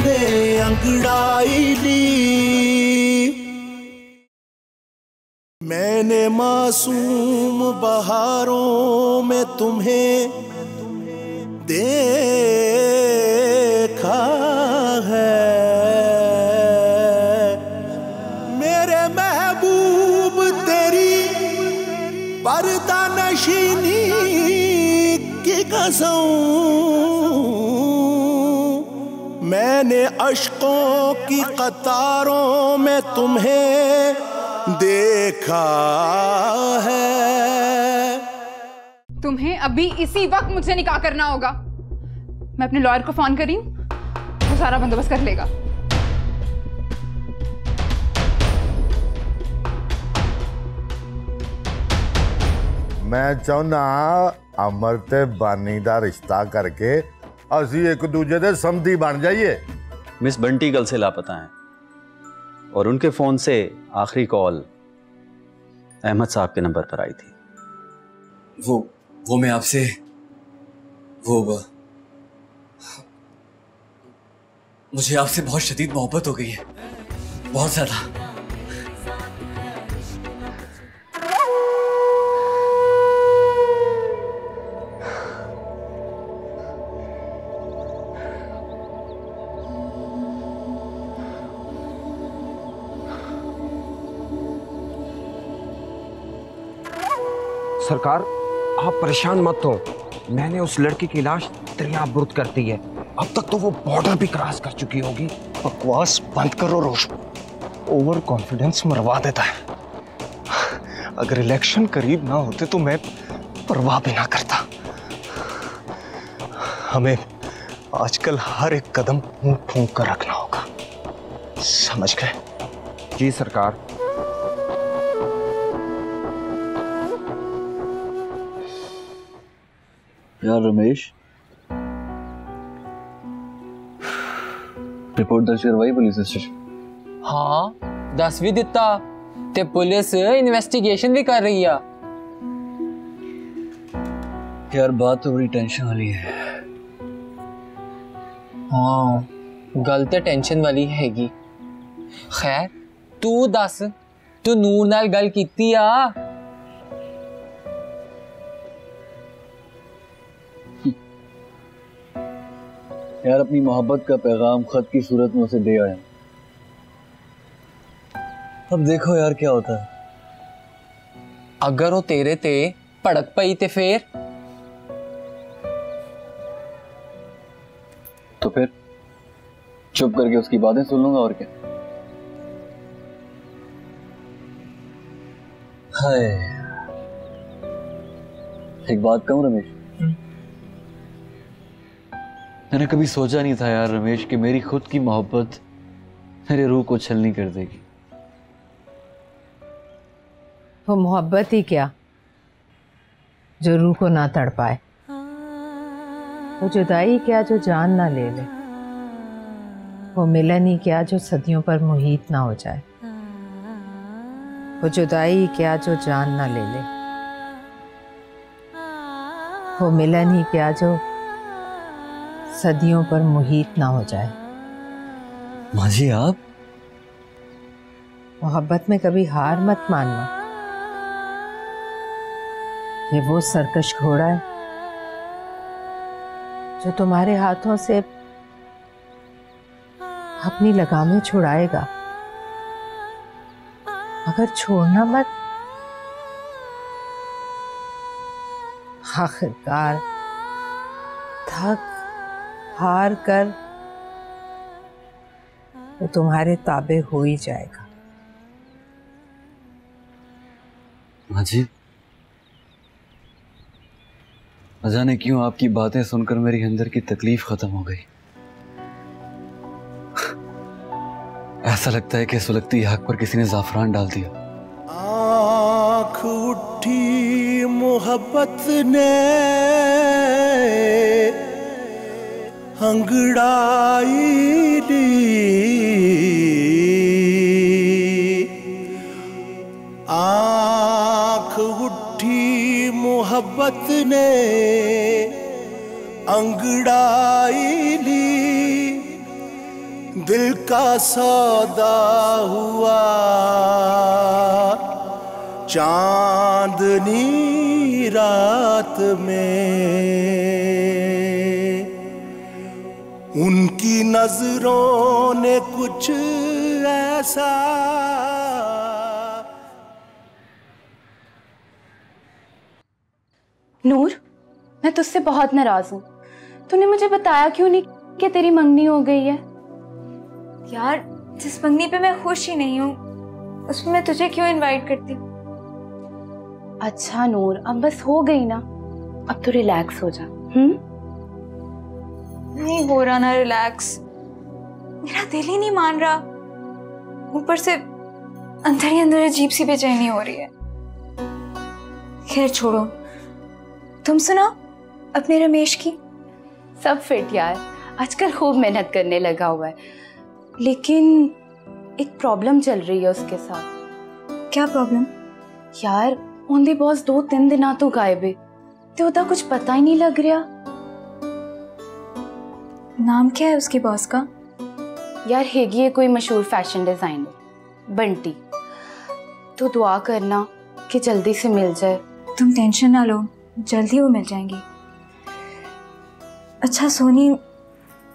ने अंगड़ाई ली। मैंने मासूम बहारों में तुम्हें देखा है, मेरे महबूब तेरी पर्दा नशीनी की कसम, मैंने अश्कों की कतारों में तुम्हें देखा है। तुम्हें अभी इसी वक्त मुझसे निकाह करना होगा। मैं अपने लॉयर को फोन कर रही हूँ, वो सारा बंदोबस्त कर लेगा। मैं चाहना अमर ते बानी दा रिश्ता करके असी एक दूजे दे समधी बन जाइए। मिस बंटी कल से लापता हैं और उनके फोन से आखिरी कॉल अहमद साहब के नंबर पर आई थी। वो मैं आपसे मुझे आपसे बहुत शदीद मोहब्बत हो गई है, बहुत ज्यादा। सरकार आप परेशान मत हो, मैंने उस लड़की की लाश दरियाबुर्द कर दी है। अब तक तो वो बॉर्डर भी क्रॉस कर चुकी होगी। बकवास बंद करो रोश, ओवर कॉन्फिडेंस मरवा देता है। अगर इलेक्शन करीब ना होते तो मैं परवाह भी ना करता। हमें आजकल हर एक कदम मुंह फूंक कर रखना होगा, समझ गए? जी सरकार। यार रमेश, रिपोर्ट दर्ज करवाई पुलिस स्टेशन? हाँ 10 भी दिता ते पुलिस इन्वेस्टिगेशन भी कर रही है। यार बात तो बड़ी टेंशन वाली है। हाँ गल तो टेंशन वाली हैगी। खैर तू दस, तू नूर नाल गल कीती आ? यार अपनी मोहब्बत का पैगाम खत की सूरत में उसे दे आया। अब देखो यार क्या होता है। अगर वो तेरे ते भड़क पई ते फिर चुप करके उसकी बातें सुन लूंगा और क्या। हाय, एक बात कहूं रमेश, मैंने कभी सोचा नहीं था यार रमेश कि मेरी खुद की मोहब्बत मेरे रूह को छलनी कर देगी। वो मोहब्बत ही क्या जो रूह को ना तड़ पाए, वो जुदाई क्या जो जान ना ले ले, वो मिलन ही क्या जो सदियों पर मुहीत ना हो जाए, वो जुदाई क्या जो जान ना ले ले, वो मिलन ही क्या जो सदियों पर मुहीत ना हो जाए। माँ जी आप मोहब्बत में कभी हार मत मानना। ये वो सरकश घोड़ा है जो तुम्हारे हाथों से अपनी लगामें छुड़ाएगा, मगर छोड़ना मत। आखिरकार थक हार कर वो तुम्हारे ताबे हो ही जाएगा। माँ जी, न जाने क्यों आपकी बातें सुनकर मेरी अंदर की तकलीफ खत्म हो गई। ऐसा लगता है कि सुलगती आग पर किसी ने जाफरान डाल दिया। आँख उठी मोहब्बत ने अंगड़ाई ली, आँख उठी मोहब्बत ने अंगड़ाई ली, दिल का सौदा हुआ चांदनी रात में, उनकी नजरों ने कुछ ऐसा। नूर, मैं तुझसे बहुत नाराज हूँ। तूने मुझे बताया क्यों नहीं कि तेरी मंगनी हो गई है? यार, जिस मंगनी पे मैं खुश ही नहीं हूँ उसमें मैं तुझे क्यों इनवाइट करती? अच्छा नूर, अब बस हो गई ना, अब तो रिलैक्स हो जा। नहीं हो रहा ना रिलैक्स, मेरा दिल ही नहीं मान रहा। ऊपर से अंदर ही अंदर अजीब सी बेचैनी हो रही है। खैर छोड़ो, तुम सुना अपने रमेश की? सब फिट यार, आजकल खूब मेहनत करने लगा हुआ है, लेकिन एक प्रॉब्लम चल रही है उसके साथ। क्या प्रॉब्लम? यार उनके बॉस 2-3 दिन तो गायब है, तो उदा कुछ पता ही नहीं लग रहा। नाम क्या है उसके बॉस का? यार हैगी है कोई मशहूर फैशन डिजाइनर, बंटी। तो दुआ करना कि जल्दी से मिल जाए। तुम टेंशन ना लो, जल्दी वो मिल जाएंगी। अच्छा सोनी,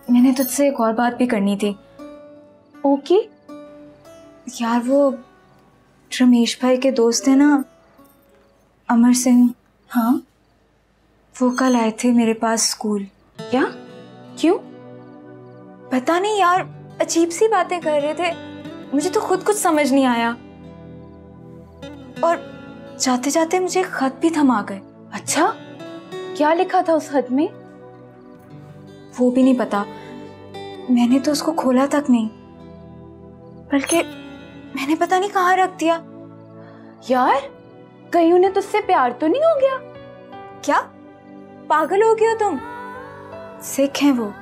मैंने तुझसे एक और बात भी करनी थी। ओके। यार वो रमेश भाई के दोस्त है ना, अमर सिंह। हाँ, वो कल आए थे मेरे पास स्कूल। क्या? क्यों? पता नहीं यार, अजीब सी बातें कर रहे थे, मुझे तो खुद कुछ समझ नहीं आया। और जाते जाते मुझे खत भी थमा गए। अच्छा, क्या लिखा था उस खत में? वो भी नहीं पता, मैंने तो उसको खोला तक नहीं, बल्कि मैंने पता नहीं कहाँ रख दिया। यार कहीं उन्हें तुझसे प्यार तो नहीं हो गया? क्या पागल हो गए हो तुम? सिख हैं वो।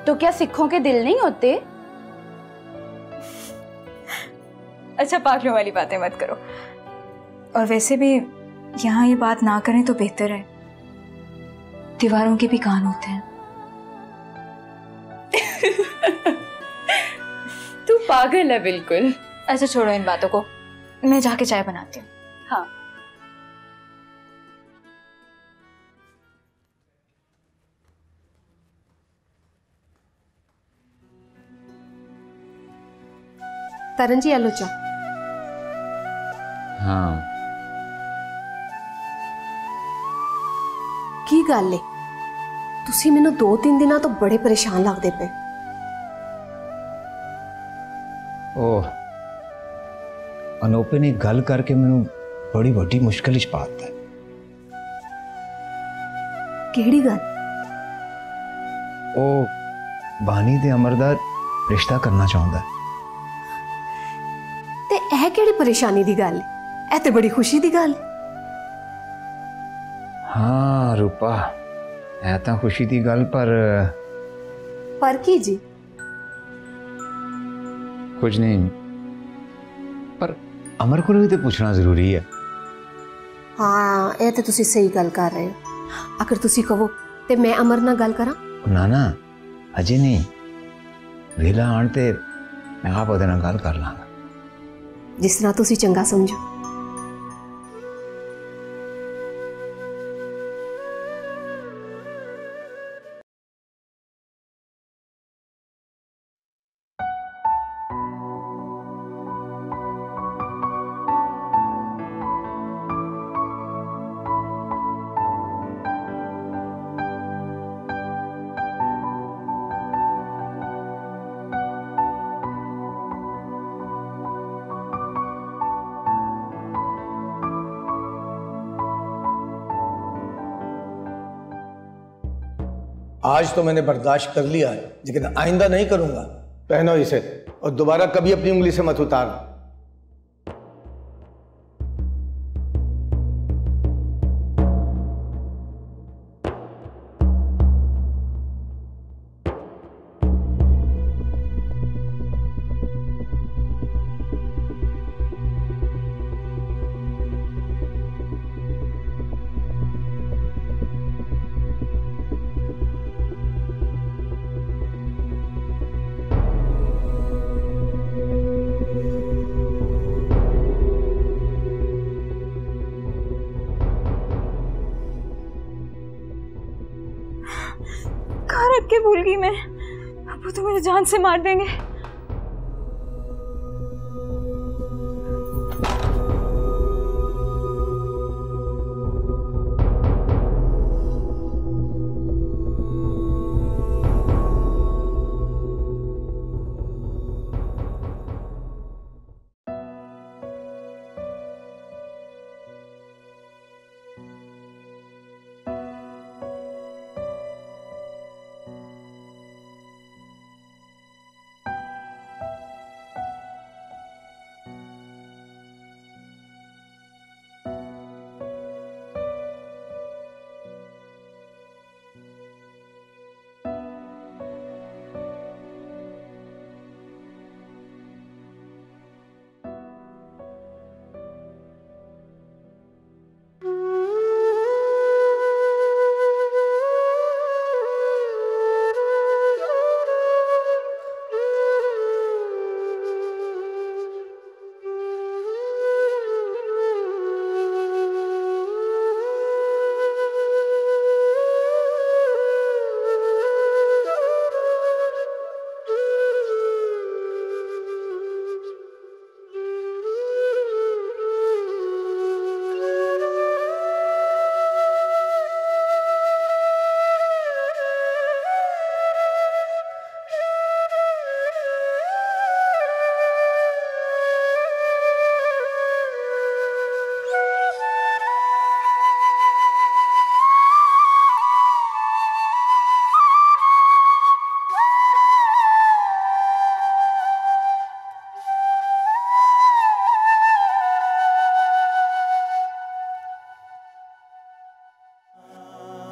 तो क्या सिखों के दिल नहीं होते? अच्छा पागलों वाली बातें मत करो। और वैसे भी यहाँ ये बात ना करें तो बेहतर है, दीवारों के भी कान होते हैं। तू पागल है बिल्कुल। अच्छा छोड़ो इन बातों को, मैं जाके चाय बनाती हूँ। हाँ। तरन जी आलो चा। हाँ की गल है, तुसी मैनू 2-3 दिनों तो बड़े परेशान लगते पे। ओह, अनोपे ने गल करके मैनू बड़ी वड्डी मुश्किल च पाता है। केड़ी गल? ओ बानी ते अमर दा रिश्ता करना चाहता है। ते ऐ केड़ी परेशानी दी गल है? ऐ ते बड़ी खुशी दी गल है। हाँ रूपा, है तो खुशी दी गल, पर की जी? कुछ नहीं, पर अमर को भी तो पूछना जरूरी है। हाँ ये तो तुसी सही गल कर रहे हो। अगर तुसी कहो ते मैं अमर नाल गल करा? ना ना अजे नहीं, वेला आन ते मैं आप ओदे नाल गल कर लांगा। जिस तरह तुसी चंगा समझो। आज तो मैंने बर्दाश्त कर लिया है, लेकिन आइंदा नहीं करूंगा। पहनो इसे और दोबारा कभी अपनी उंगली से मत उतारना। कहाँ रख के भूल गई मैं। अब तो मुझे जान से मार देंगे।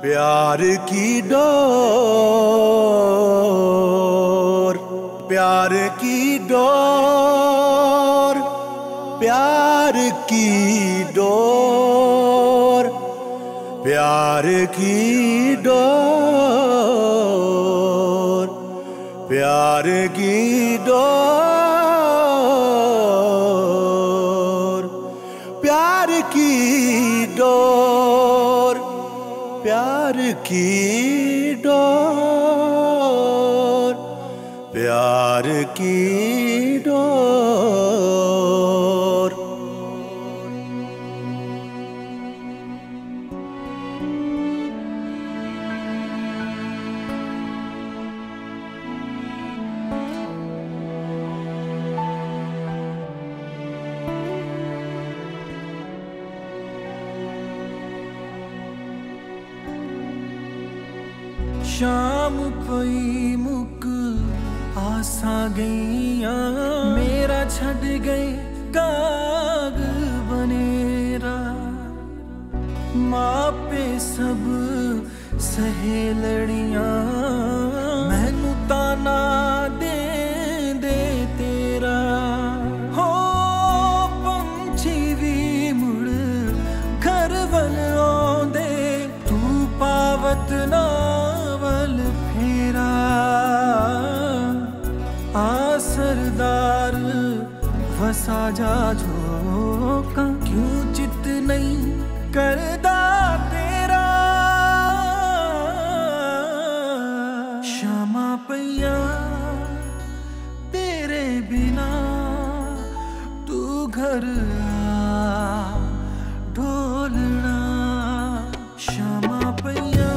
प्यार की डोर, प्यार की डोर, प्यार की डोर, प्यार की डोर, प्यार की डोर, प्यार की डोर, प्यार की डोर, प्यार की डोर। शाम पई मुक आसा गईया, मेरा छड़ गए काग बनेरा, मापे सब सहेलड़ियां, मैनू ताना दे दे तेरा। हो पंछी भी मुड़ घर वल आंदे, तू पावत ना सरदार वसा जा झोंका, क्यों चित नहीं करदा तेरा। शामा पैया तेरे बिना, तू घर आ ढोलना। शामा पैया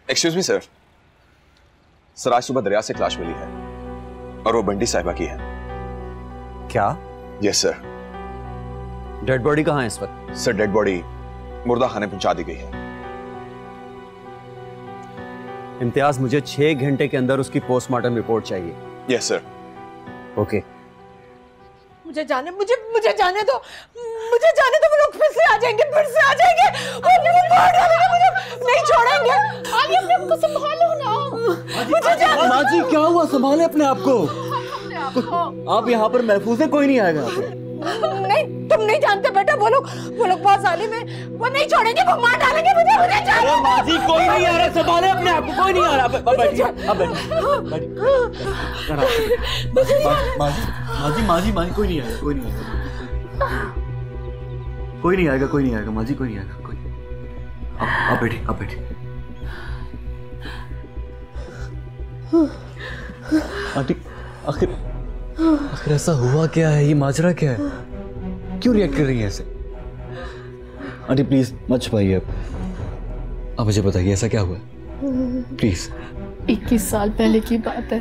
एक्सक्यूज मी सर, सर आज सुबह दरिया से एक लाश मिली है और वो बंटी साहिबा की है। क्या? Yes sir. डेड बॉडी कहाँ है इस वक्त? सर डेड बॉडी मुर्दा खाने पहुंचा दी गई है। इम्तियाज, मुझे 6 घंटे के अंदर उसकी पोस्टमार्टम रिपोर्ट चाहिए। Yes sir. ओके, मुझे जाने दो, मुझे जाने दो, वो लोग फिर से आ जाएंगे, वो मार डालेंगे मुझे, नहीं छोड़ेंगे। आलिया अपने आप को संभालो ना। मुझे जाने। माँ जी क्या हुआ, संभाले अपने आप को। आप यहाँ पर महफूज है, कोई नहीं आएगा यहाँ पे। नहीं, तुम नहीं जानते बेटा, वो लोग बहुत जालिम हैं, वो नहीं छोड़ेंगे, वो मार डालेंगे मुझे जाने दो। माँ जी कोई नहीं आ रहा, संभाले अपने आप को, कोई नहीं आ रहा। बैठिए, आप बैठिए। माँ जी कोई नहीं आएगा, कोई नहीं आएगा माँ जी, कोई नहीं आएगा, कोई। आप बैठिए। आंटी आखिर ऐसा हुआ क्या है, ये माजरा क्या है, क्यों रिएक्ट कर रही है ऐसे? आंटी प्लीज मत छुपाइए, अब मुझे बताइए ऐसा क्या हुआ प्लीज। 21 साल पहले की बात है।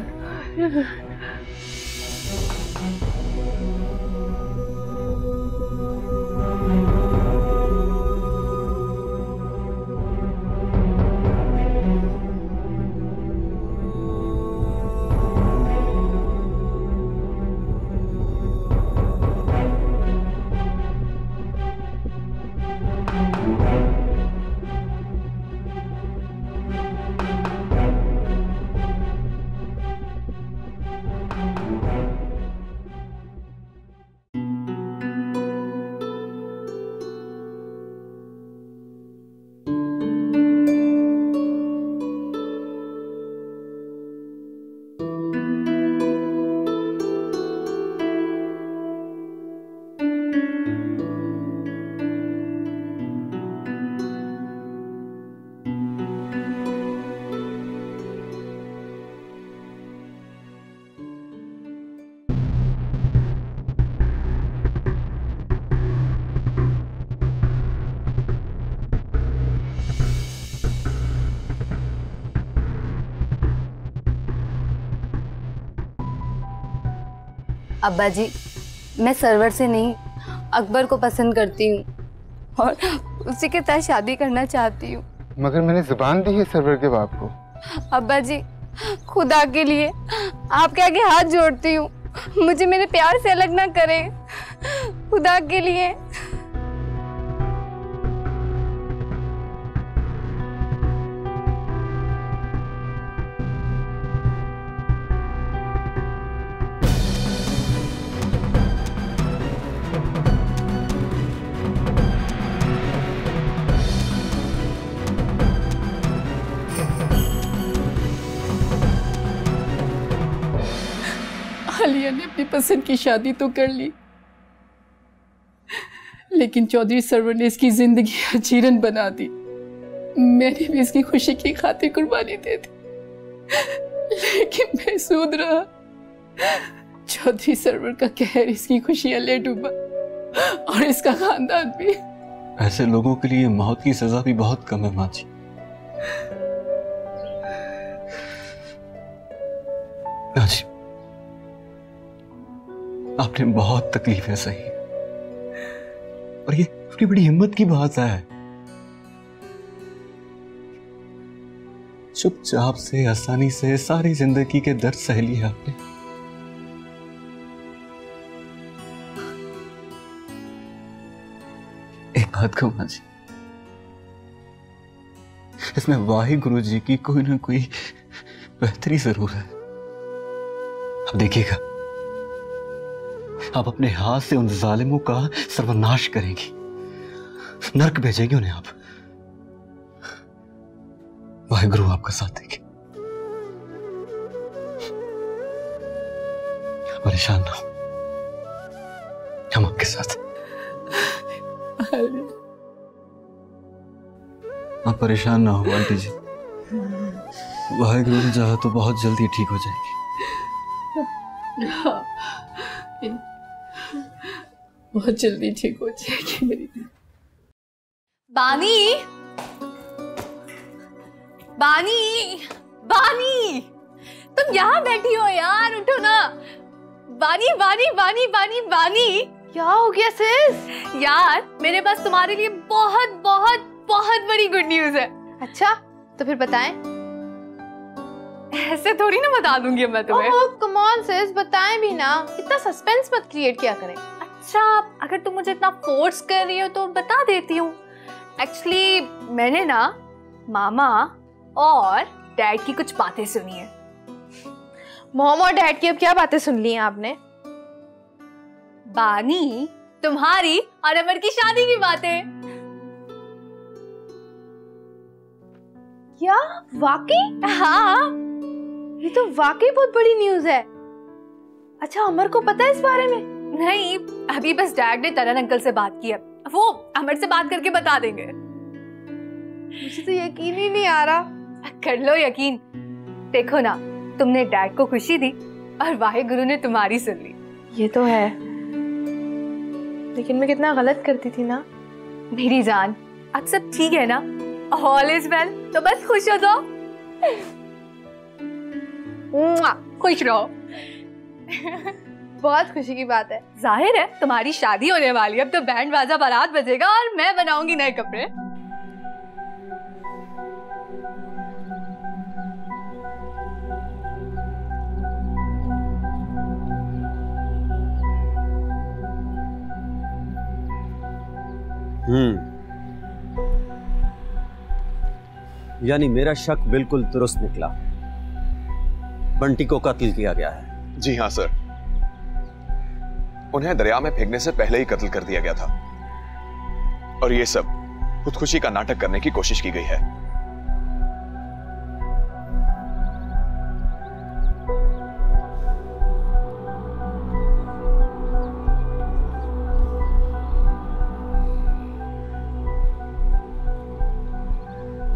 अब्बा जी, मैं सरवर से नहीं अकबर को पसंद करती हूँ और उसी के साथ शादी करना चाहती हूँ। मगर मैंने जुबान दी है सरवर के बाप को। अब्बा जी, खुदा के लिए आपके आगे हाथ जोड़ती हूँ, मुझे मेरे प्यार से अलग ना करें, खुदा के लिए। आलिया ने अपनी पसंद की शादी तो कर ली, लेकिन चौधरी सरवर ने इसकी जिंदगी अजीरन बना दी। मैंने भी इसकी खुशी की खातिर कुर्बानी दे दी, लेकिन बेसूद रहा। चौधरी सरवर का कहर इसकी खुशियां ले डूबा और इसका खानदान भी। ऐसे लोगों के लिए मौत की सजा भी बहुत कम है माँ जी। माँ जी, आपने बहुत तकलीफें सही और ये अपनी बड़ी हिम्मत की बात है। चुपचाप से आसानी से सारी जिंदगी के दर्द सह लिए आपने। एक बात कहूं माँ जी, इसमें वाहिगुरु जी की कोई ना कोई बेहतरी जरूर है। अब देखिएगा, आप अपने हाथ से उन जालिमों का सर्वनाश करेंगी, नरक भेजेंगे उन्हें आप। वाहिगुरु आपका साथ देंगे। परेशान ना हो, हम आपके साथ। आप परेशान ना हो आंटी जी, वाहिगुरु ने चाहा तो बहुत जल्दी ठीक हो जाएंगे। बहुत जल्दी ठीक हो जाएगी मेरी। बानी, बानी, बानी, तुम यहाँ बैठी हो यार, उठो ना। बानी, बानी, बानी, बानी, बानी, क्या हो गया सिस? यार मेरे पास तुम्हारे लिए बहुत बहुत बहुत बड़ी गुड न्यूज है। अच्छा, तो फिर बताएं। ऐसे थोड़ी ना बता दूंगी मैं तुम्हें। ओह कम ऑन सिस, बताएं भी ना, इतना सस्पेंस मत क्रिएट किया करें। अच्छा अगर तुम मुझे इतना फोर्स कर रही हो तो बता देती हूँ। एक्चुअली मैंने ना मामा और डैड की कुछ बातें सुनी है। मॉम और डैड की अब क्या बातें सुन ली हैं आपने? बानी, तुम्हारी और अमर की शादी की बातें। क्या वाकई? हाँ, ये तो वाकई बहुत बड़ी न्यूज है। अच्छा अमर को पता है इस बारे में? नहीं, अभी बस डैड ने तरन अंकल से बात की है, वो अमर से बात करके बता देंगे। मुझे तो यकीन ही नहीं आ रहा। कर लो यकीन, देखो ना, तुमने डैड को खुशी दी और वाहिगुरु ने तुम्हारी सुन ली। ये तो है, लेकिन मैं कितना गलत करती थी ना। मेरी जान, अब सब ठीक है ना? ऑल इज वेल, तो बस खुश हो जाओ। खुश रहो। बहुत खुशी की बात है। जाहिर है तुम्हारी शादी होने वाली है, अब तो बैंड बाजा बारात बजेगा और मैं बनाऊंगी नए कपड़े। यानी मेरा शक बिल्कुल दुरुस्त निकला, बंटी को कत्ल किया गया है। जी हाँ सर, उन्हें दरिया में फेंकने से पहले ही कत्ल कर दिया गया था और ये सब खुदकुशी का नाटक करने की कोशिश की गई है।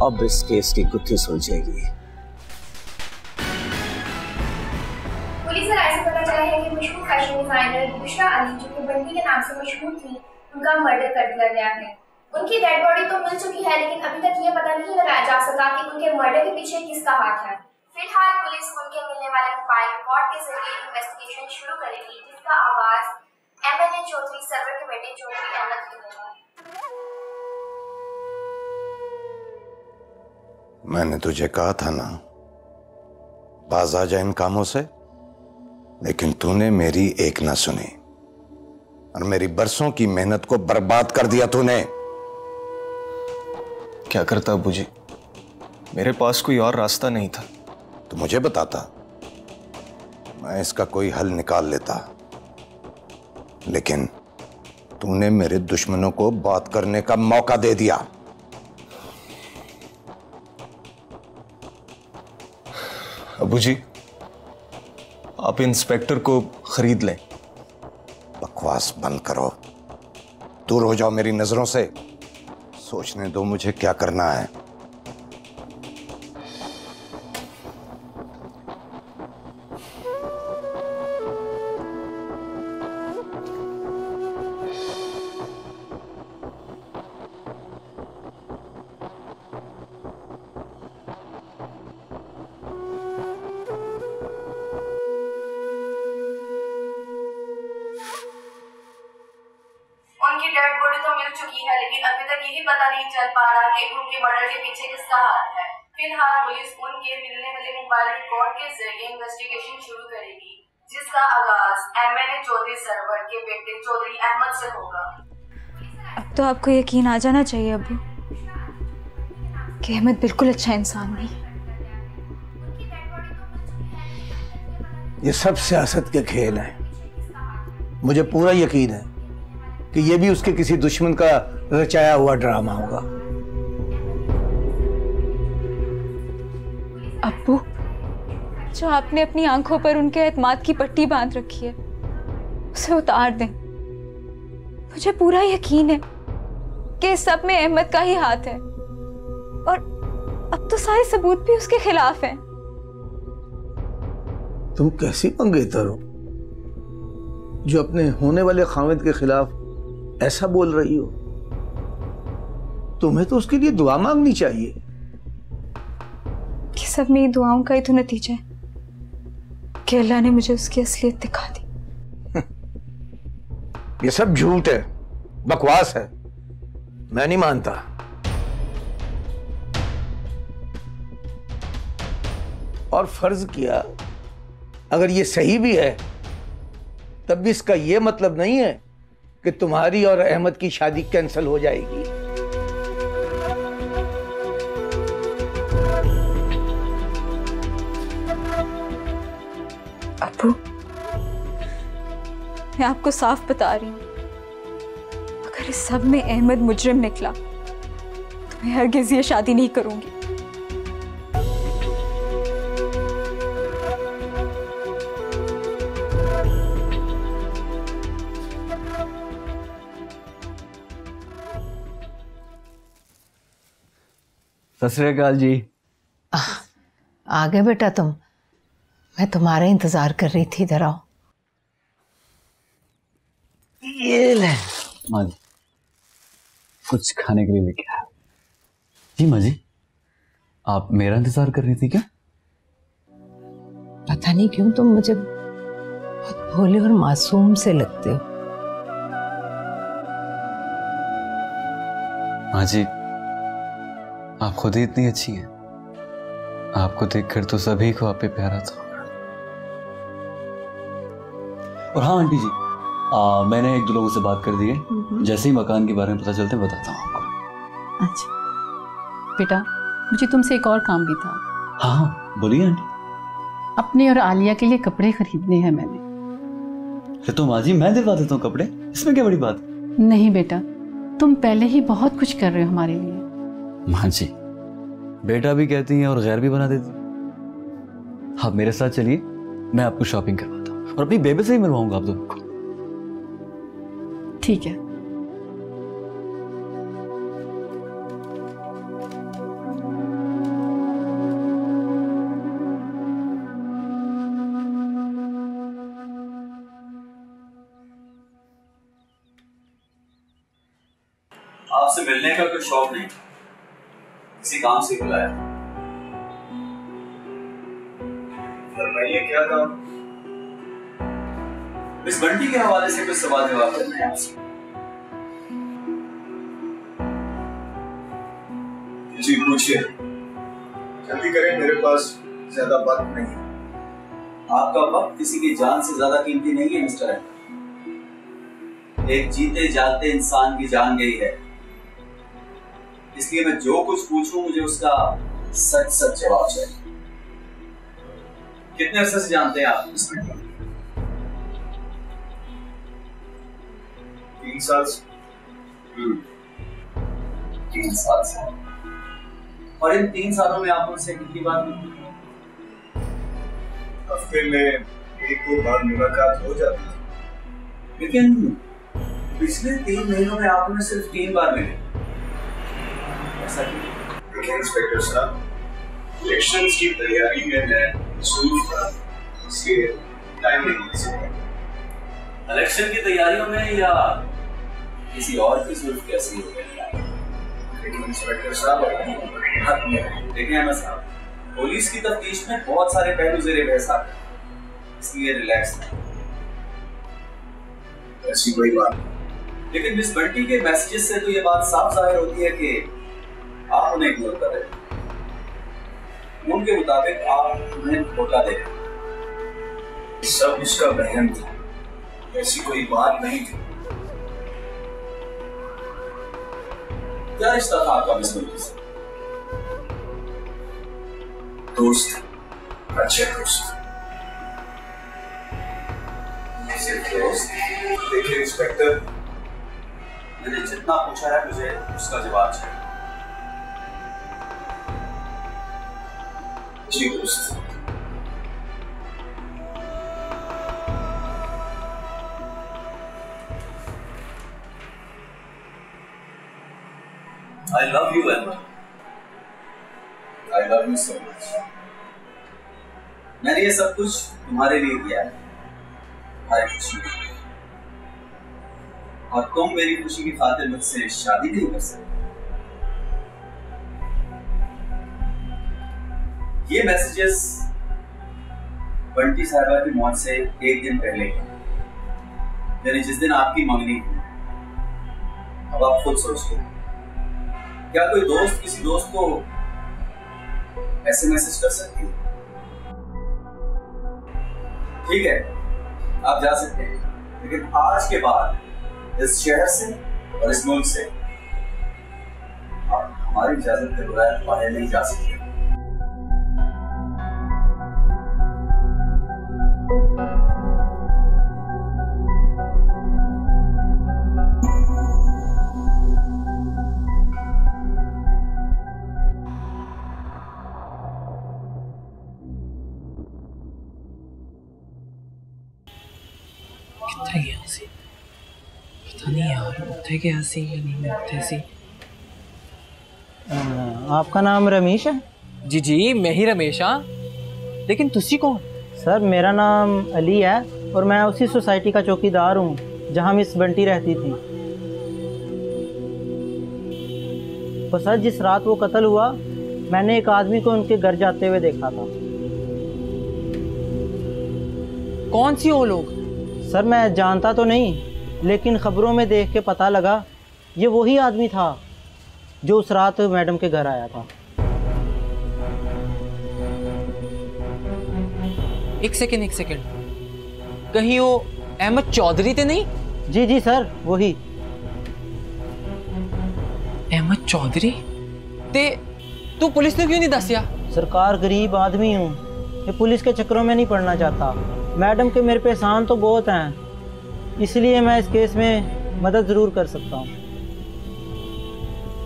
अब इस केस की गुत्थी सुलझेगी। पुलिस से राय से पता चला है कि मशहूर फैशन डिजाइनर बुशरा अली, जो कि बंटी के नाम से मशहूर थी, उनका मर्डर कर दिया गया है। उनकी डेड बॉडी तो मिल चुकी है, लेकिन अभी तक ये पता नहीं लगाया जा सका कि उनके मर्डर के पीछे किसका हाथ है। फिलहाल पुलिस उनके मिलने वाले मोबाइल रिकॉर्ड के जरिए इन्वेस्टिगेशन शुरू करेगी, जिसका आगाज MNA चौधरी सरवर के बेटे चौधरी अहमद करेगा। मैंने तुझे कहा था ना, बाज आ जा इन कामों से, लेकिन तूने मेरी एक ना सुनी और मेरी बरसों की मेहनत को बर्बाद कर दिया तूने। क्या करता अब्बू जी, मेरे पास कोई और रास्ता नहीं था। तो मुझे बताता, मैं इसका कोई हल निकाल लेता, लेकिन तूने मेरे दुश्मनों को बात करने का मौका दे दिया। अब्बू जी, आप इंस्पेक्टर को खरीद लें। बकवास बंद करो, दूर हो जाओ मेरी नजरों से। सोचने दो मुझे क्या करना है। उनकी डेड बॉडी तो मिल चुकी है, लेकिन अभी तक यही पता नहीं चल पा रहा कि उनके मर्डर के पीछे किसका हाथ है। फिलहाल पुलिस उनके मिलने वाले मोबाइल रिकॉर्ड के जरिए इन्वेस्टिगेशन शुरू करेगी, जिसका आगाज MNA चौधरी सरवर के बेटे चौधरी अहमद से होगा। अब तो आपको यकीन आ जाना चाहिए अब्बू कि अहमद बिल्कुल अच्छा इंसान नहीं है। ये सब सियासत के खेल हैं। मुझे पूरा यकीन है कि ये भी उसके किसी दुश्मन का रचाया हुआ ड्रामा होगा। अब्बू, जो आपने अपनी आंखों पर उनके एतमाद की पट्टी बांध रखी है, उसे उतार दें। मुझे पूरा यकीन है कि इस सब में अहमद का ही हाथ है और अब तो सारे सबूत भी उसके खिलाफ हैं। तुम कैसी मंगेतर हो जो अपने होने वाले खामिद के खिलाफ ऐसा बोल रही हो? तुम्हें तो उसके लिए दुआ मांगनी चाहिए। कि सब मेरी दुआओं का ही तो नतीजा है कि अल्लाह ने मुझे उसकी असलियत दिखा दी। ये सब झूठ है, बकवास है, मैं नहीं मानता। और फर्ज किया अगर ये सही भी है तब भी इसका ये मतलब नहीं है कि तुम्हारी और अहमद की शादी कैंसिल हो जाएगी। अबू, मैं आपको साफ बता रही हूँ, अगर इस सब में अहमद मुजरिम निकला तो मैं हरगिज़ ये शादी नहीं करूंगी। सत श्री अकाल जी। आ गए बेटा तुम? मैं तुम्हारा इंतजार कर रही थी। इधर आओ। ये ले माँ जी, कुछ खाने के लिए लेके आया। जी माँ जी, आप मेरा इंतजार कर रही थी क्या? पता नहीं क्यों तुम मुझे बहुत भोले और मासूम से लगते हो। माँ जी, आप खुद ही इतनी अच्छी हैं। आपको देखकर तो सभी को आप पे प्यार आता होगा। और हाँ आंटी जी, मैंने एक दो लोगों से बात कर दी है। जैसे ही मकान के बारे में पता चलते बताता हूँ आपको। अच्छा बेटा, मुझे तुमसे एक और काम भी था। हाँ बोलिए आंटी। अपने और आलिया के लिए कपड़े खरीदने हैं मैंने। अरे तो माँ जी मैं दिलवा देता हूँ कपड़े, इसमें क्या बड़ी बात? नहीं बेटा, तुम पहले ही बहुत कुछ कर रहे हो हमारे लिए। माँ जी, बेटा भी कहती हैं और गैर भी बना देती। आप मेरे साथ चलिए, मैं आपको शॉपिंग करवाता हूँ और अपनी बेबे से ही मिलवाऊंगा आप दोनों को। ठीक है। आपसे मिलने का कोई शौक नहीं, किसी काम से बुलाया। फरमाइए क्या काम? इस बंटी के हवाले से कुछ सवाल जवाब करना है आपसे। जी पूछिए, जल्दी करें, मेरे पास ज्यादा वक्त नहीं है। आपका वक्त किसी की जान से ज्यादा कीमती नहीं है मिस्टर अहमद। एक जीते जागते इंसान की जान गई है, इसलिए मैं जो कुछ पूछूं मुझे उसका सच सच जवाब चाहिए। कितने अरसे से जानते हैं आप इस बंटी को? 3 साल से। 3 साल से। और इन 3 सालों में आप उनसे कितनी बात की? हफ्ते में 1-2 बार मुलाकात हो जाती थी। लेकिन पिछले 3 महीनों में आप उन्हें सिर्फ 3 बार मिले। ऐसा क्यों? देखिए इंस्पेक्टर साहब, इलेक्शंस की तैयारी में मैं मसरूफ था, इसलिए टाइम नहीं मिल सका। इलेक्शन की तैयारियों में या किसी और की जरूरत कैसी हो गई? लेकिन इंस्पेक्टर साहब हक में। देखिए अहमद साहब, पुलिस की तफ्तीश में बहुत सारे पहलू ज़ेरे बहस आते हैं, इसलिए रिलैक्स नहीं। ऐसी कोई बात नहीं। लेकिन मिस बंटी के मैसेजेस से तो ये बात साफ जाहिर होती है कि आप उन्हें इग्नोर कर रहे हैं। उनके मुताबिक आप उन्हें धोखा दे रहे हैं। सब उसका वहम था, ऐसी कोई बात नहीं थी। क्या रिश्ता था आपका मिस बंटी से? दोस्त, अच्छे दोस्त। सिर्फ दोस्त? देखिए इंस्पेक्टर, मैंने जितना पूछा है मुझे उसका जवाब चाहिए। जी दोस्त। I love you, Emma. I love you so much. मैंने ये सब कुछ तुम्हारे लिए किया है, तुम्हारी खुशी के लिए। और तुम मेरी खुशी की खातिर मुझसे शादी नहीं कर सकते। ये मैसेजेस बंटी साहिबा की मौत से 1 दिन पहले, यानी जिस दिन आपकी मंगनी थी। अब आप खुद सोचिए, क्या कोई दोस्त किसी दोस्त को ऐसे मैसेज कर सकती है? ठीक है, आप जा सकते हैं, लेकिन आज के बाद इस शहर से और इस मुल्क से आप हमारी इजाजत के बगैर बाहर नहीं जा सकते। कितना गया सी? पता नहीं यार, उठे गया सी या नहीं उठे सी। आपका नाम रमेश है? जी जी, मैं ही रमेश हाँ। लेकिन तुसी कौन? सर मेरा नाम अली है और मैं उसी सोसाइटी का चौकीदार हूँ जहाँ मिस बंटी रहती थी। तो सर जिस रात वो कत्ल हुआ मैंने एक आदमी को उनके घर जाते हुए देखा था। कौन सी वो लोग? सर मैं जानता तो नहीं, लेकिन खबरों में देख के पता लगा ये वही आदमी था जो उस रात मैडम के घर आया था। एक सेकंड, कहीं वो अहमद चौधरी थे नहीं? जी जी सर वही। अहमद चौधरी ते तू पुलिस ने क्यों नहीं दसिया? सरकार गरीब आदमी हूँ, ये पुलिस के चक्करों में नहीं पड़ना चाहता। मैडम के मेरे पे एहसान तो बहुत हैं, इसलिए मैं इस केस में मदद जरूर कर सकता हूँ।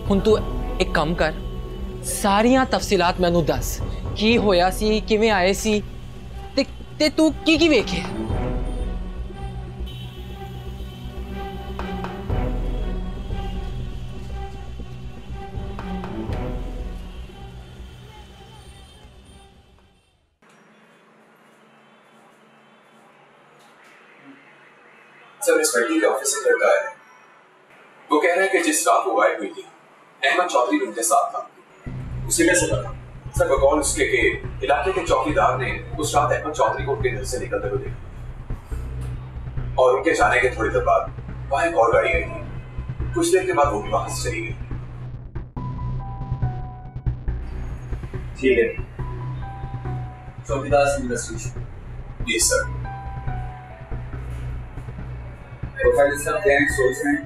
हुन तू एक काम कर, सारियां तफसीलात मैनू दस की होया सी, किवें आए सी ते तू की वेखे। सर इस बंटी के ऑफिस से लड़का है, वो कह रहा है कि जिस रात वो गायब हुई थी अहमद चौधरी उनके साथ था। उसे कैसे पता? सर बकौल उसके के इलाके के चौकीदार ने उस रात अहमद चौधरी को उनके घर से निकलते हुए देखा और उनके जाने के थोड़ी देर बाद वहां एक और गाड़ी आई थी। कुछ देर के बाद वो भी वहां से चली गई। ठीक है, चौकीदार से इन्वेस्टिगेशन। जी सर। प्रोफाइल सब दैनिक सोर्स हैं।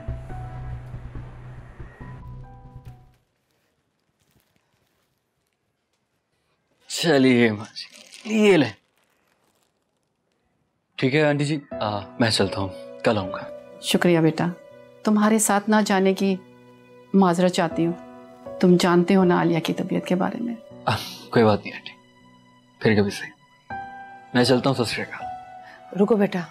चलिए ये ले। ठीक है आंटी जी, मैं चलता हूँ, कल आऊँगा। शुक्रिया बेटा, तुम्हारे साथ ना जाने की माजरत चाहती हूँ। तुम जानते हो ना आलिया की तबीयत के बारे में। कोई बात नहीं आंटी, फिर कभी सही। मैं चलता हूँ, सत श्री अकाल। रुको बेटा,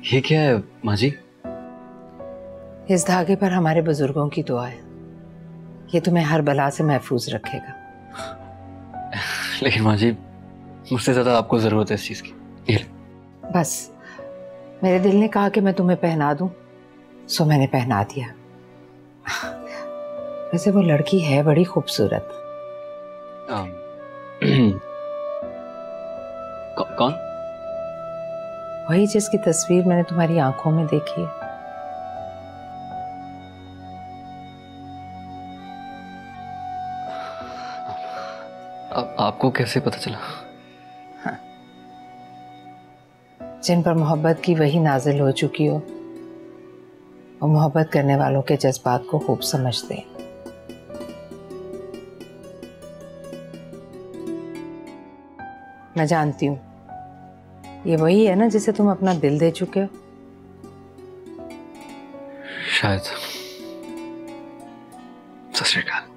ये क्या है माँ जी? इस धागे पर हमारे बुजुर्गों की दुआ है, ये तुम्हें हर बला से महफूज रखेगा। लेकिन माँ जी मुझसे ज्यादा आपको जरूरत है इस चीज की। ये बस मेरे दिल ने कहा कि मैं तुम्हें पहना दूं, सो मैंने पहना दिया। वैसे वो लड़की है बड़ी खूबसूरत। कौन? वही जिसकी तस्वीर मैंने तुम्हारी आंखों में देखी है। आपको कैसे पता चला? हाँ। जिन पर मोहब्बत की वही नाजिल हो चुकी हो, वो मोहब्बत करने वालों के जज्बात को खूब समझते हैं। मैं जानती हूँ ये वही है ना जिसे तुम अपना दिल दे चुके हो। शायद। सत श्री अकाल।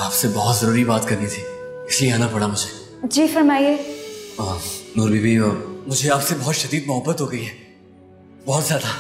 आपसे बहुत जरूरी बात करनी थी, इसलिए आना पड़ा मुझे। जी फरमाइए। नूर बीबी, मुझे आपसे बहुत शदीद मोहब्बत हो गई है, बहुत ज्यादा।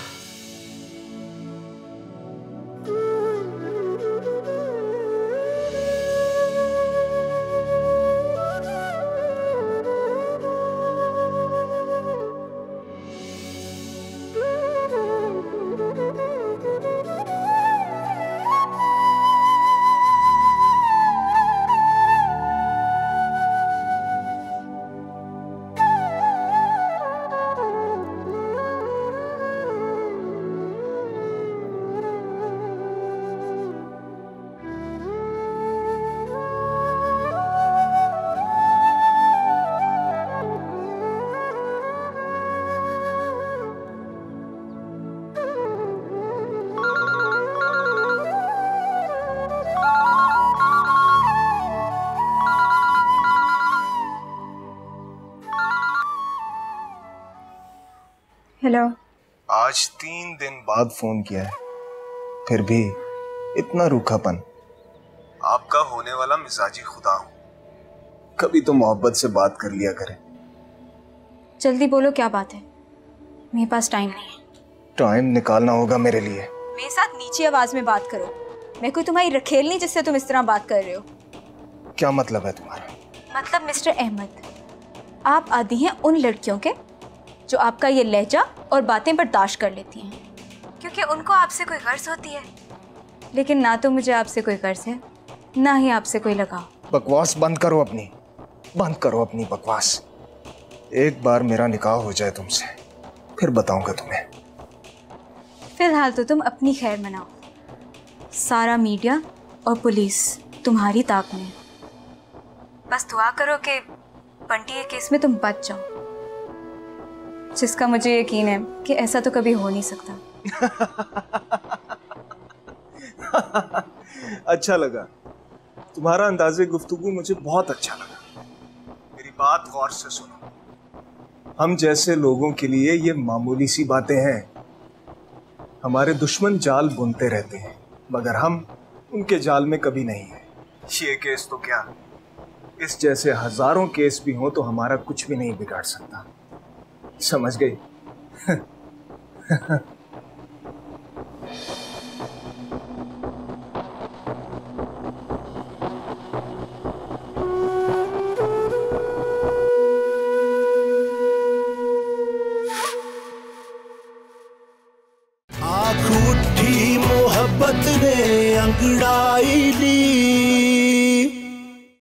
हेलो। आज 3 दिन बाद फोन किया है, फिर भी इतना रूखापन। आपका होने वाला मिजाजी खुदा हूं, कभी तो मोहब्बत से बात कर लिया करें। जल्दी बोलो क्या बात है, मेरे पास टाइम नहीं है। टाइम निकालना होगा मेरे लिए। मेरे साथ नीची आवाज में बात करो, मैं कोई तुम्हारी रखेल नहीं जिससे तुम इस तरह बात कर रहे हो। क्या मतलब है तुम्हारा? मतलब मिस्टर अहमद, आप आदी हैं उन लड़कियों के जो आपका ये लहजा और बातें बर्दाश्त कर लेती हैं, क्योंकि उनको आपसे कोई गर्ज होती है। लेकिन ना तो मुझे आपसे कोई गर्ज है, ना ही आपसे कोई लगाव। बकवास बंद करो अपनी, बंद करो अपनी बकवास। एक बार मेरा निकाह हो जाए तुमसे, फिर बताऊंगा तुम्हें। फिलहाल तो तुम अपनी खैर मनाओ, सारा मीडिया और पुलिस तुम्हारी ताक में। बस दुआ करो कि बंटी के केस में तुम बच जाओ, जिसका मुझे यकीन है कि ऐसा तो कभी हो नहीं सकता। अच्छा लगा तुम्हारा अंदाज़े गुफ्तगू, मुझे बहुत अच्छा लगा। मेरी बात गौर से सुनो, हम जैसे लोगों के लिए ये मामूली सी बातें हैं। हमारे दुश्मन जाल बुनते रहते हैं, मगर हम उनके जाल में कभी नहीं है। ये केस तो क्या, इस जैसे हजारों केस भी हों तो हमारा कुछ भी नहीं बिगाड़ सकता। समझ गई? आँख उठी मोहब्बत ने अंगड़ाई ली,